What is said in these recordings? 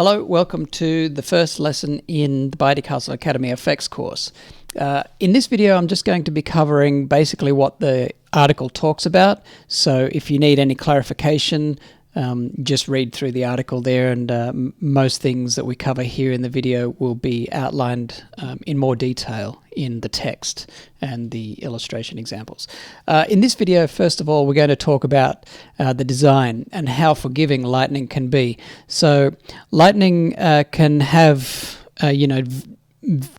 Hello, welcome to the first lesson in the Biteycastle Academy FX course. In this video, I'm just going to be covering basically what the article talks about. So if you need any clarification, just read through the article there, and most things that we cover here in the video will be outlined in more detail in the text and the illustration examples. In this video, first of all, we're going to talk about the design and how forgiving Lightning can be. So Lightning can have,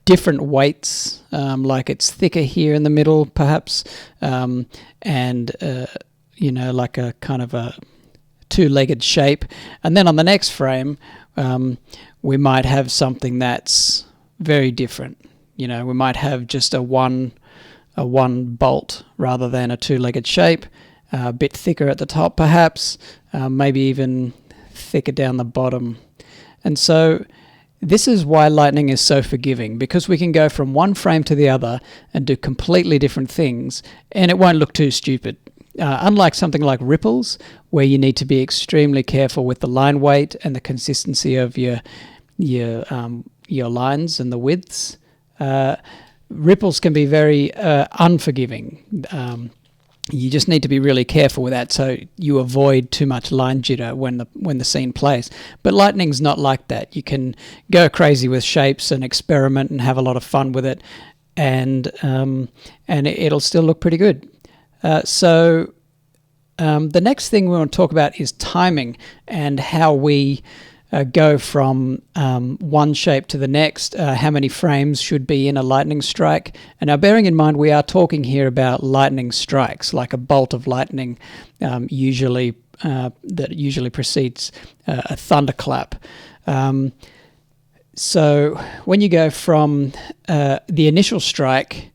different weights, like it's thicker here in the middle, perhaps, and like a kind of a two-legged shape, and then on the next frame we might have something that's very different. We might have just a one bolt rather than a two-legged shape, a bit thicker at the top perhaps, maybe even thicker down the bottom. And so this is why Lightning is so forgiving, because we can go from one frame to the other and do completely different things and it won't look too stupid. Unlike something like ripples, where you need to be extremely careful with the line weight and the consistency of your lines and the widths, ripples can be very unforgiving. You just need to be really careful with that, so you avoid too much line jitter when the scene plays. But Lightning's not like that. You can go crazy with shapes and experiment and have a lot of fun with it, and it'll still look pretty good. So the next thing we want to talk about is timing and how we go from one shape to the next, how many frames should be in a lightning strike. And now bearing in mind we are talking here about lightning strikes, like a bolt of lightning that usually precedes a thunderclap. So when you go from the initial strike,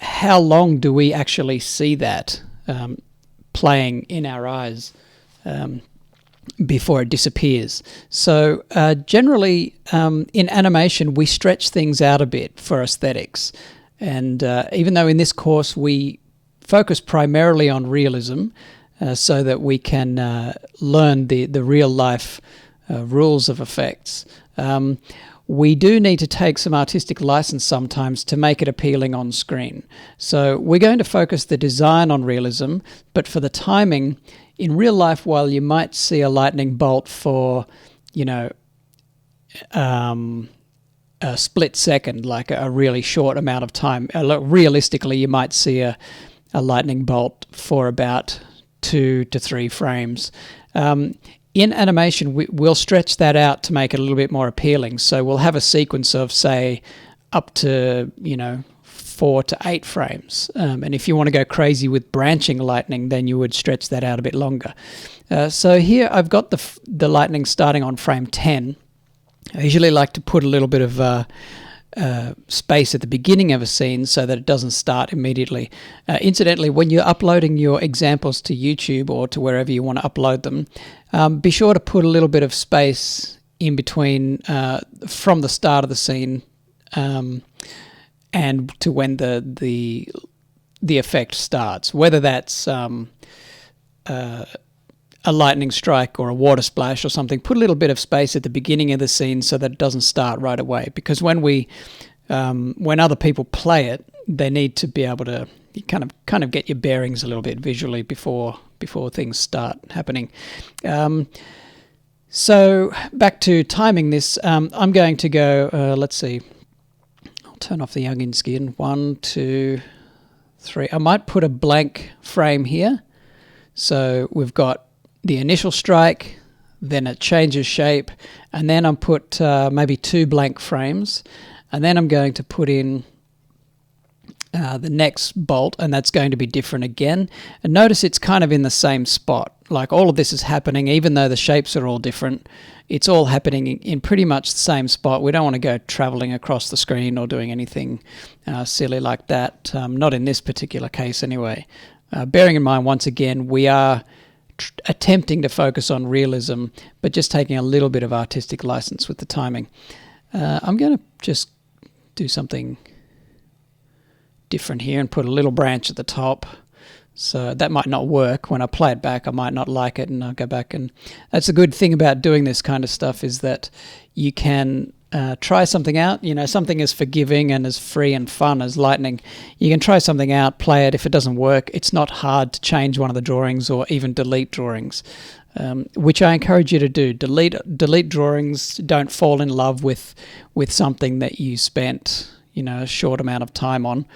how long do we actually see that playing in our eyes before it disappears? So generally in animation we stretch things out a bit for aesthetics, and even though in this course we focus primarily on realism so that we can learn the real life rules of effects, we do need to take some artistic license sometimes to make it appealing on screen. So we're going to focus the design on realism, but for the timing, in real life, while you might see a lightning bolt for, a split second, like a really short amount of time, realistically you might see a lightning bolt for about 2 to 3 frames. In animation, we'll stretch that out to make it a little bit more appealing. So we'll have a sequence of, say, up to, 4 to 8 frames. And if you want to go crazy with branching lightning, then you would stretch that out a bit longer. So here I've got the lightning starting on frame 10. I usually like to put a little bit of space at the beginning of a scene so that it doesn't start immediately. Incidentally, when you're uploading your examples to YouTube or to wherever you want to upload them, be sure to put a little bit of space in between from the start of the scene and to when the effect starts, whether that's a lightning strike or a water splash or something. Put a little bit of space at the beginning of the scene so that it doesn't start right away, because when other people play it, they need to be able to kind of get your bearings a little bit visually before things start happening. So back to timing this, I'm going to go, let's see, I'll turn off the youngin skin, 1, 2, 3. I might put a blank frame here. So we've got the initial strike, then it changes shape, and then I'll put maybe 2 blank frames, and then I'm going to put in the next bolt, and that's going to be different again. And notice it's kind of in the same spot. Like all of this is happening, even though the shapes are all different, it's all happening in pretty much the same spot. We don't want to go traveling across the screen or doing anything silly like that, not in this particular case anyway. Bearing in mind, once again, we are attempting to focus on realism, but just taking a little bit of artistic license with the timing. I'm going to just do something different here and put a little branch at the top So that might not work. When I play it back, I might not like it, and I'll go back. And that's a good thing about doing this kind of stuff, is that you can try something out. You know, something as forgiving and as free and fun as Lightning. You can try something out, play it. If it doesn't work, it's not hard to change one of the drawings or even delete drawings, which I encourage you to do. Delete drawings. Don't fall in love with something that you spent, you know, a short amount of time on.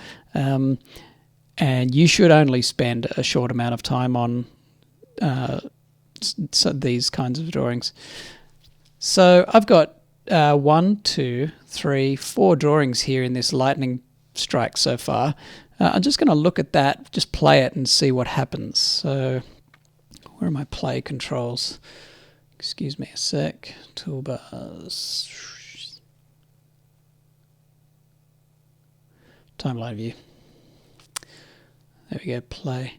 And you should only spend a short amount of time on these kinds of drawings. So I've got 1, 2, 3, 4 drawings here in this lightning strike so far. I'm just going to look at that, just play it and see what happens. So where are my play controls? Excuse me a sec. Toolbars. Timeline view. There we go, play.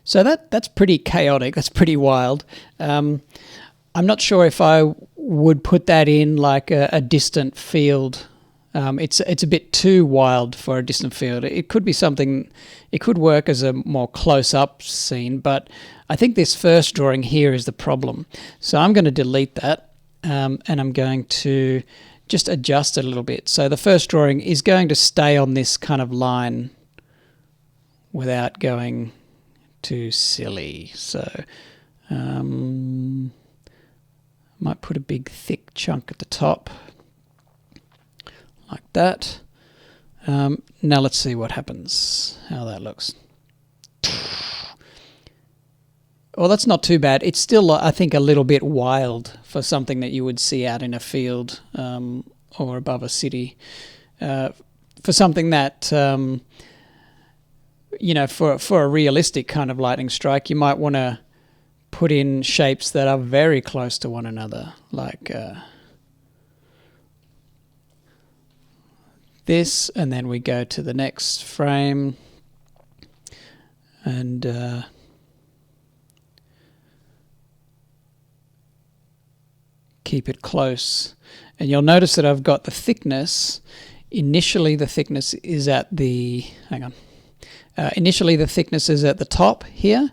So that's pretty chaotic. That's pretty wild. I'm not sure if I would put that in like a distant field. It's a bit too wild for a distant field. It could be something. It could work as a more close-up scene, but I think this first drawing here is the problem. So I'm going to delete that, and I'm going to just adjust it a little bit. So the first drawing is going to stay on this kind of line without going too silly. So might put a big thick chunk at the top like that. Now let's see what happens, how that looks. Well, that's not too bad. It's still, I think, a little bit wild for something that you would see out in a field or above a city. For something that, you know, for a realistic kind of lightning strike, you might want to put in shapes that are very close to one another, like this, and then we go to the next frame, and keep it close. And you'll notice that I've got the thickness. Initially the thickness is at the, initially the thickness is at the top here,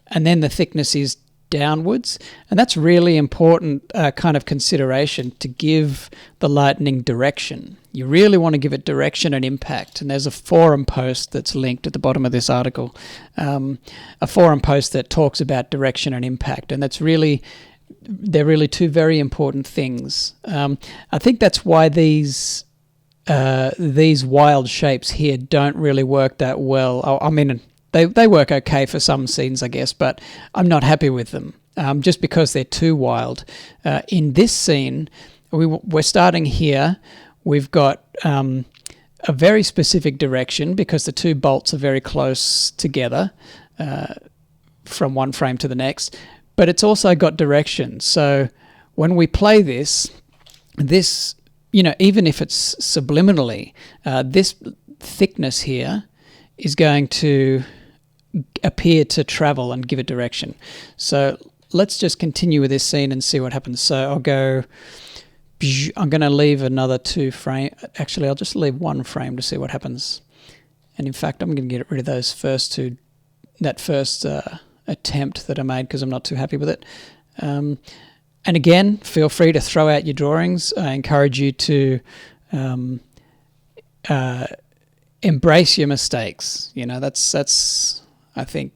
and then the thickness is downwards. And that's really important kind of consideration to give the lightning direction. You really want to give it direction and impact. And there's a forum post that's linked at the bottom of this article, a forum post that talks about direction and impact. And that's really, they're really two very important things. I think that's why these wild shapes here don't really work that well. I mean, they work okay for some scenes, I guess, but I'm not happy with them just because they're too wild. In this scene, we're starting here. We've got a very specific direction because the two bolts are very close together from one frame to the next. But it's also got direction. So when we play this, you know, even if it's subliminally, this thickness here is going to appear to travel and give it direction. So let's just continue with this scene and see what happens. So I'll go, I'm going to leave another 2 frame. Actually, I'll just leave 1 frame to see what happens. And in fact, I'm going to get rid of those first 2, that first attempt that I made because I'm not too happy with it. And again, feel free to throw out your drawings. I encourage you to embrace your mistakes. You know, that's I think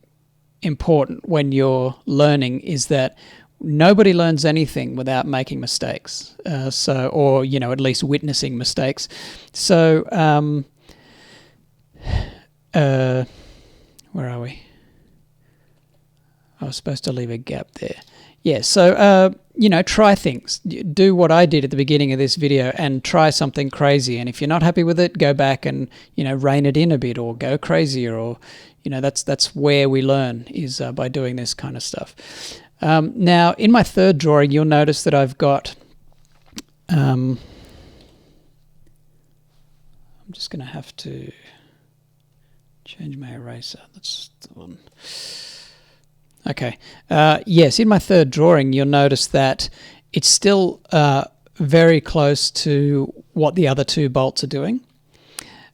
important when you're learning, is that nobody learns anything without making mistakes. Or you know, at least witnessing mistakes. So where are we? I was supposed to leave a gap there. Yeah, so, you know, try things. Do what I did at the beginning of this video and try something crazy. And if you're not happy with it, go back and, you know, rein it in a bit or go crazier, or, you know, that's where we learn, is by doing this kind of stuff. Now, in my third drawing, you'll notice that I've got... I'm just going to have to change my eraser. That's the one... Okay, yes, in my third drawing, you'll notice that it's still very close to what the other 2 bolts are doing.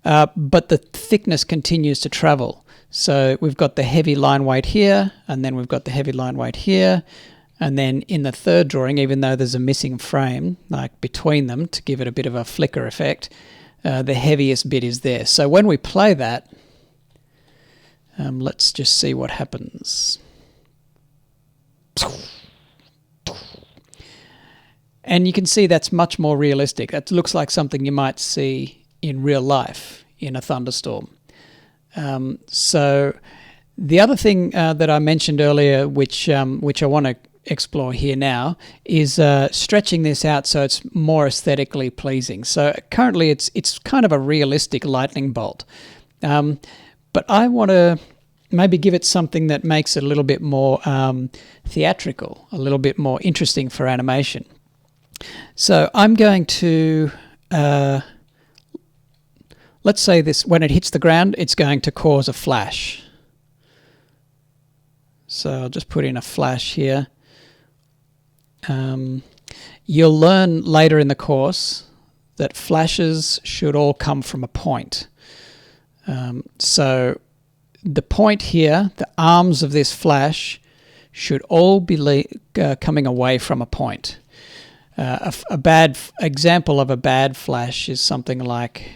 but the thickness continues to travel. So we've got the heavy line weight here, and then we've got the heavy line weight here. And then in the third drawing, even though there's a missing frame like between them to give it a bit of a flicker effect, the heaviest bit is there. So when we play that, let's just see what happens. And you can see that's much more realistic. That looks like something you might see in real life in a thunderstorm. So the other thing that I mentioned earlier, which I want to explore here now, is stretching this out so it's more aesthetically pleasing. So currently it's kind of a realistic lightning bolt, but I want to maybe give it something that makes it a little bit more theatrical, a little bit more interesting for animation. So I'm going to let's say this, when it hits the ground, it's going to cause a flash. So I'll just put in a flash here. You'll learn later in the course that flashes should all come from a point. So the point here, the arms of this flash, should all be coming away from a point. A bad example of a bad flash is something like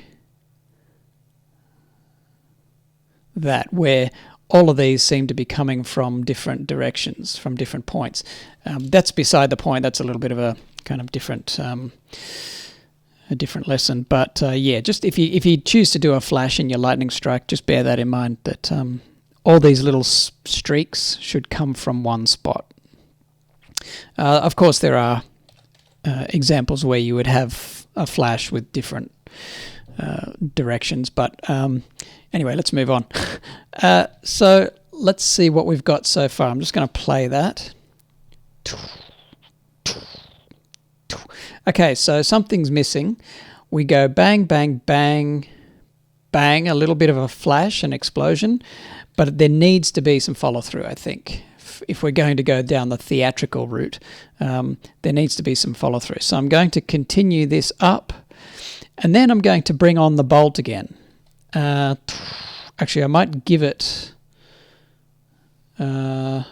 that, where all of these seem to be coming from different directions, from different points. That's beside the point. That's a little bit of a kind of different lesson. But yeah, just if you choose to do a flash in your lightning strike, just bear that in mind, that all these little streaks should come from one spot. Of course, there are examples where you would have a flash with different directions, but anyway, let's move on. So let's see what we've got so far. I'm just going to play that. Okay, so something's missing. We go bang, bang, bang, bang, a little bit of a flash, an explosion, but there needs to be some follow through, I think. If we're going to go down the theatrical route, there needs to be some follow through. So I'm going to continue this up, and then I'm going to bring on the bolt again. Actually, I might give it 4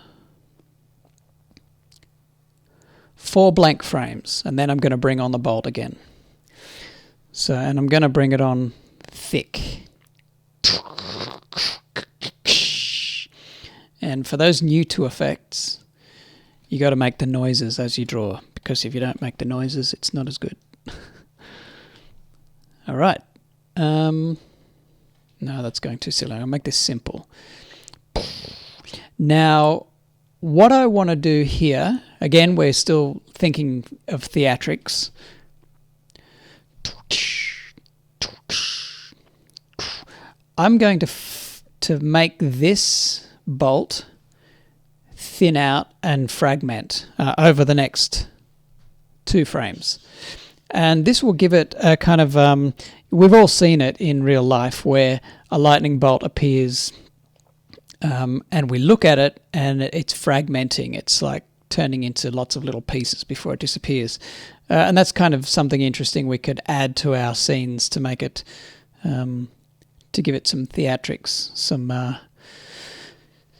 blank frames, and then I'm going to bring on the bolt again. So, and I'm going to bring it on thick. And for those new to effects, you got to make the noises as you draw, because if you don't make the noises, it's not as good. All right. No, that's going too silly. I'll make this simple. Now, what I want to do here, again, we're still thinking of theatrics. I'm going to make this bolt thin out and fragment over the next 2 frames. And this will give it a kind of, we've all seen it in real life where a lightning bolt appears and we look at it and it's fragmenting. It's like turning into lots of little pieces before it disappears. And that's kind of something interesting we could add to our scenes to make it, to give it some theatrics,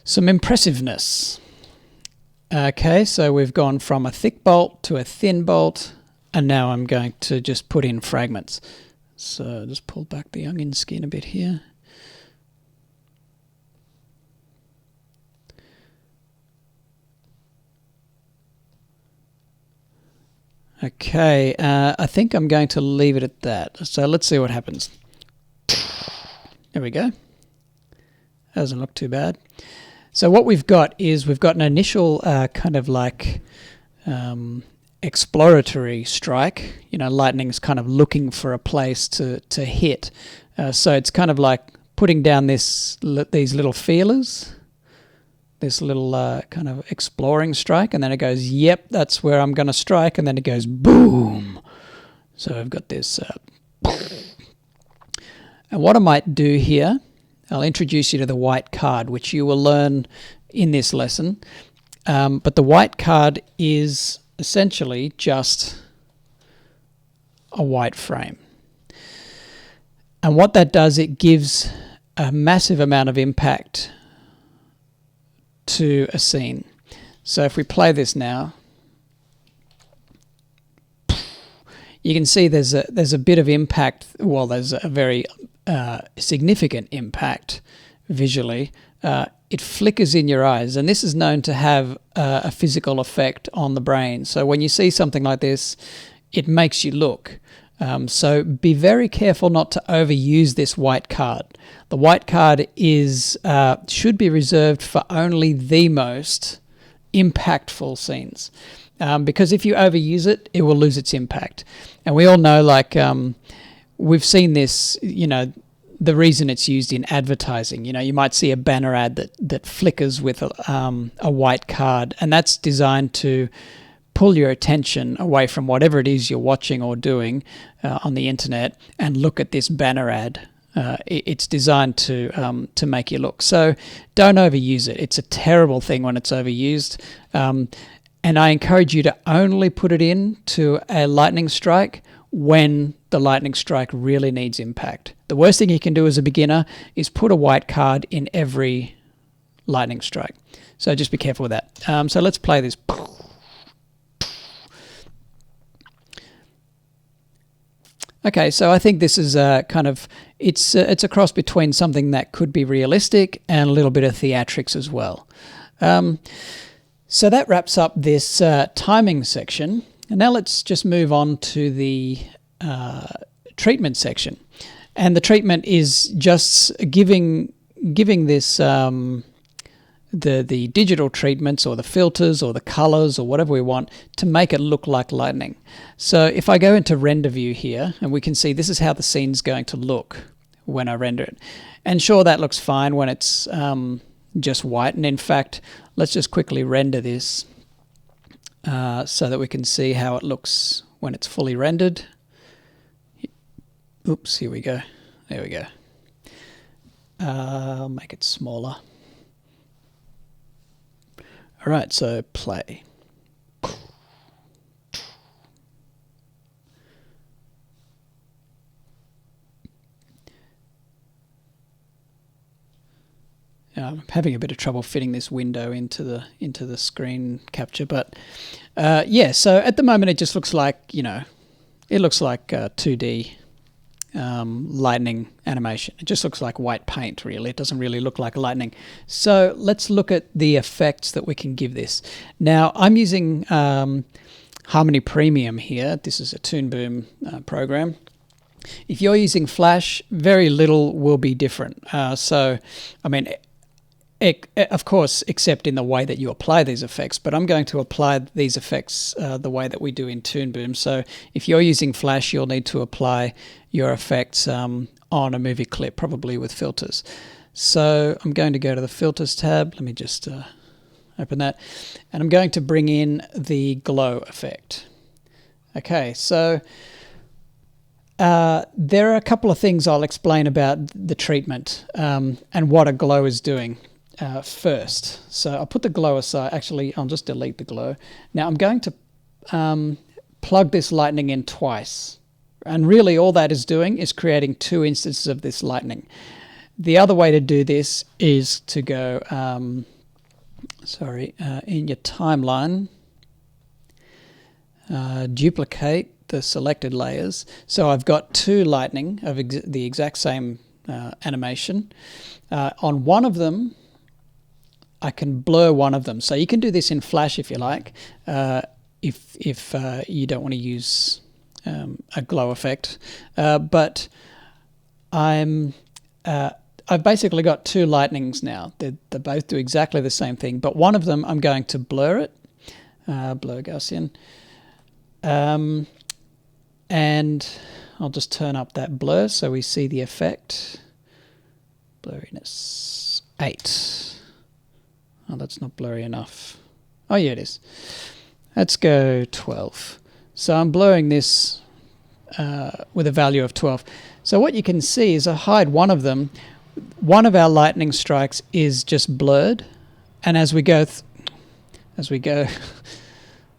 some impressiveness. Okay, so we've gone from a thick bolt to a thin bolt, and now I'm going to just put in fragments. So just pull back the onion skin a bit here. Okay, I think I'm going to leave it at that. So let's see what happens. There we go. Doesn't look too bad. So what we've got is we've got an initial kind of like exploratory strike. You know, lightning's kind of looking for a place to hit. So it's kind of like putting down these little feelers, this little kind of exploring strike, and then it goes, yep, that's where I'm going to strike, and then it goes boom. So I've got this. And what I might do here, I'll introduce you to the white card, which you will learn in this lesson. But the white card is essentially just a white frame. And what that does, it gives a massive amount of impact to a scene. So if we play this now, you can see there's a bit of impact. Well, there's a very significant impact visually. It flickers in your eyes, and this is known to have a physical effect on the brain. So when you see something like this, it makes you look. So be very careful not to overuse this white card. The white card should be reserved for only the most impactful scenes. Because if you overuse it, it will lose its impact. And we all know, like, we've seen this, the reason it's used in advertising. You might see a banner ad that flickers with a white card, and that's designed to pull your attention away from whatever it is you're watching or doing on the internet and look at this banner ad. It's designed to make you look. So don't overuse it. It's a terrible thing when it's overused. And I encourage you to only put it in to a lightning strike when the lightning strike really needs impact. The worst thing you can do as a beginner is put a white card in every lightning strike. So just be careful with that. So let's play this. Okay, so I think this is it's a cross between something that could be realistic and a little bit of theatrics as well. So that wraps up this timing section. And now let's just move on to the treatment section. And the treatment is just giving this the digital treatments or the filters or the colors or whatever we want to make it look like lightning. So if I go into render view here, and we can see this is how the scene's going to look when I render it. And sure, that looks fine when it's just white. And in fact, let's just quickly render this so that we can see how it looks when it's fully rendered. Oops, here we go. There we go. I'll make it smaller. All right, so play. I'm having a bit of trouble fitting this window into the screen capture, but yeah. So at the moment, it just looks like it looks like 2D lightning animation. It just looks like white paint, really. It doesn't really look like lightning. So let's look at the effects that we can give this. Now, I'm using Harmony Premium here. This is a Toon Boom program. If you're using Flash, very little will be different. So, I mean, of course, except in the way that you apply these effects, but I'm going to apply these effects the way that we do in Toon Boom. So if you're using Flash, you'll need to apply your effects on a movie clip, probably with filters. So I'm going to go to the Filters tab. Let me just open that. And I'm going to bring in the glow effect. Okay, so there are a couple of things I'll explain about the treatment and what a glow is doing. First. So I'll put the glow aside. Actually, I'll just delete the glow. Now I'm going to plug this lightning in twice. And really all that is doing is creating two instances of this lightning. The other way to do this is to go, in your timeline, duplicate the selected layers. So I've got two lightning of the exact same animation. On one of them, I can blur one of them. So you can do this in Flash if you like, if you don't want to use a glow effect. But I've basically got two lightnings now. They both do exactly the same thing, but one of them I'm going to blur it, blur Gaussian, and I'll just turn up that blur so we see the effect. Blurriness 8. Oh, that's not blurry enough. Oh, yeah, it is. Let's go 12. So I'm blurring this with a value of 12. So what you can see is I hide one of them. One of our lightning strikes is just blurred, and as we go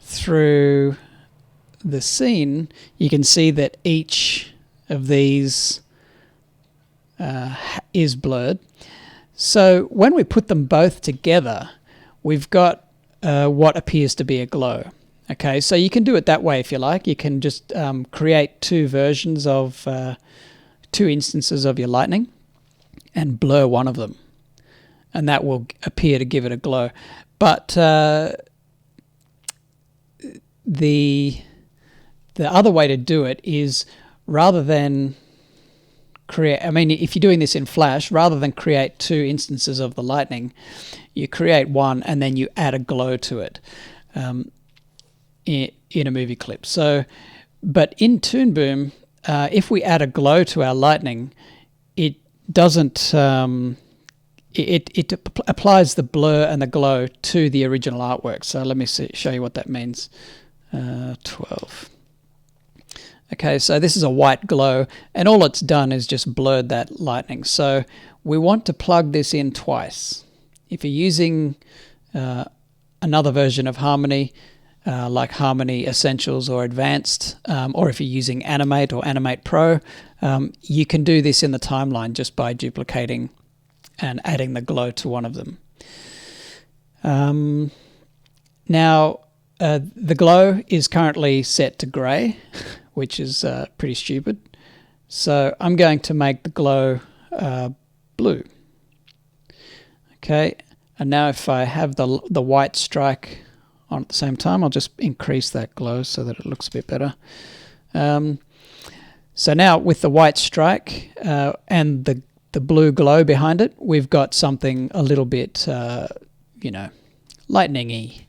through the scene, you can see that each of these is blurred. So when we put them both together, we've got what appears to be a glow. Okay, so you can do it that way if you like. You can just create two versions of two instances of your lightning and blur one of them, and that will appear to give it a glow. But the other way to do it is, rather than create, I mean, if you're doing this in Flash, rather than create two instances of the lightning, you create one and then you add a glow to it in a movie clip. So, but in Toon Boom, if we add a glow to our lightning, it doesn't. It applies the blur and the glow to the original artwork. So let me show you what that means. 12. Okay, so this is a white glow, and all it's done is just blurred that lightning. So we want to plug this in twice. If you're using another version of Harmony, like Harmony Essentials or Advanced, or if you're using Animate or Animate Pro, you can do this in the timeline just by duplicating and adding the glow to one of them. Now, the glow is currently set to grey, which is pretty stupid. So I'm going to make the glow blue. Okay, and now if I have the white strike on at the same time, I'll just increase that glow so that it looks a bit better. So now with the white strike and the blue glow behind it, we've got something a little bit, lightning-y.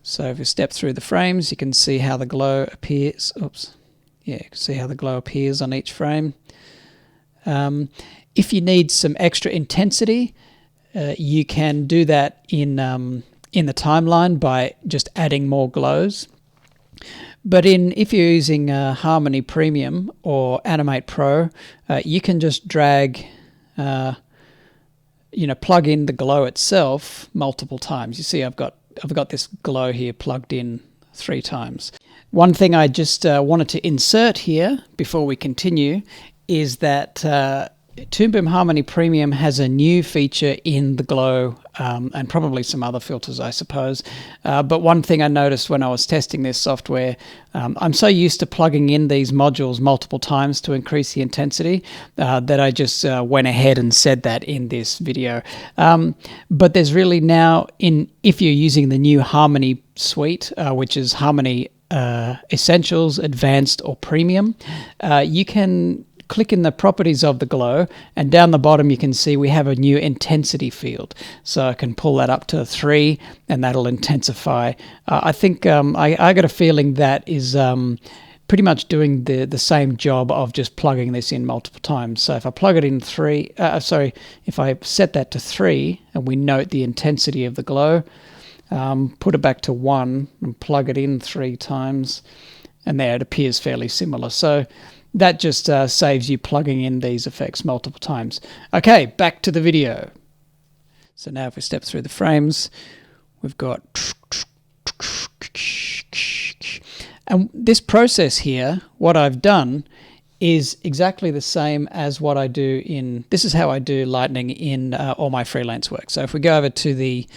So if we step through the frames, you can see how the glow appears. Oops. Yeah, you can see how the glow appears on each frame. If you need some extra intensity, you can do that in the timeline by just adding more glows. But if you're using Harmony Premium or Animate Pro, you can just drag, plug in the glow itself multiple times. You see, I've got this glow here plugged in 3 times. One thing I just wanted to insert here before we continue is that Toon Boom Harmony Premium has a new feature in the glow, and probably some other filters, I suppose. But one thing I noticed when I was testing this software, I'm so used to plugging in these modules multiple times to increase the intensity that I just went ahead and said that in this video. But there's really now, if you're using the new Harmony suite, which is Harmony Essentials, Advanced, or Premium, you can click in the properties of the glow, and down the bottom you can see we have a new intensity field. So I can pull that up to 3 and that'll intensify. I think I got a feeling that is pretty much doing the same job of just plugging this in multiple times. So if I plug it in if I set that to 3 and we note the intensity of the glow, put it back to 1 and plug it in 3 times, and there it appears fairly similar. So that just saves you plugging in these effects multiple times. Okay, back to the video. So now if we step through the frames, we've got... And this process here, what I've done is exactly the same as what I do in... This is how I do lightning in all my freelance work. So if we go over to the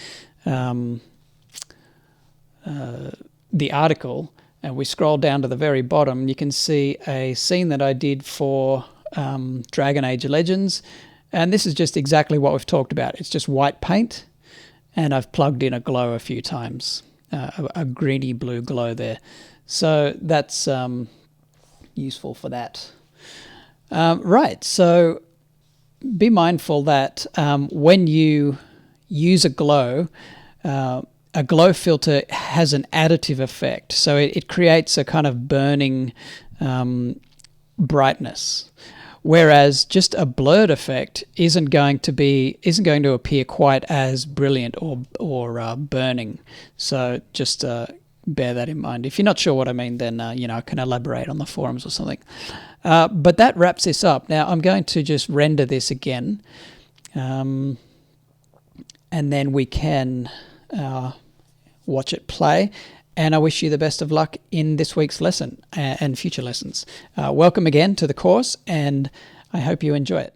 article, and we scroll down to the very bottom, you can see a scene that I did for Dragon Age Legends. And this is just exactly what we've talked about. It's just white paint, and I've plugged in a glow a few times, a greeny blue glow there. So that's useful for that. Right, so be mindful that when you use a glow filter has an additive effect. So it creates a kind of burning brightness, whereas just a blurred effect isn't going to appear quite as brilliant or burning. So just bear that in mind. If you're not sure what I mean, then I can elaborate on the forums or something. But that wraps this up. Now I'm going to just render this again, and then we can watch it play, and I wish you the best of luck in this week's lesson and future lessons. Welcome again to the course, and I hope you enjoy it.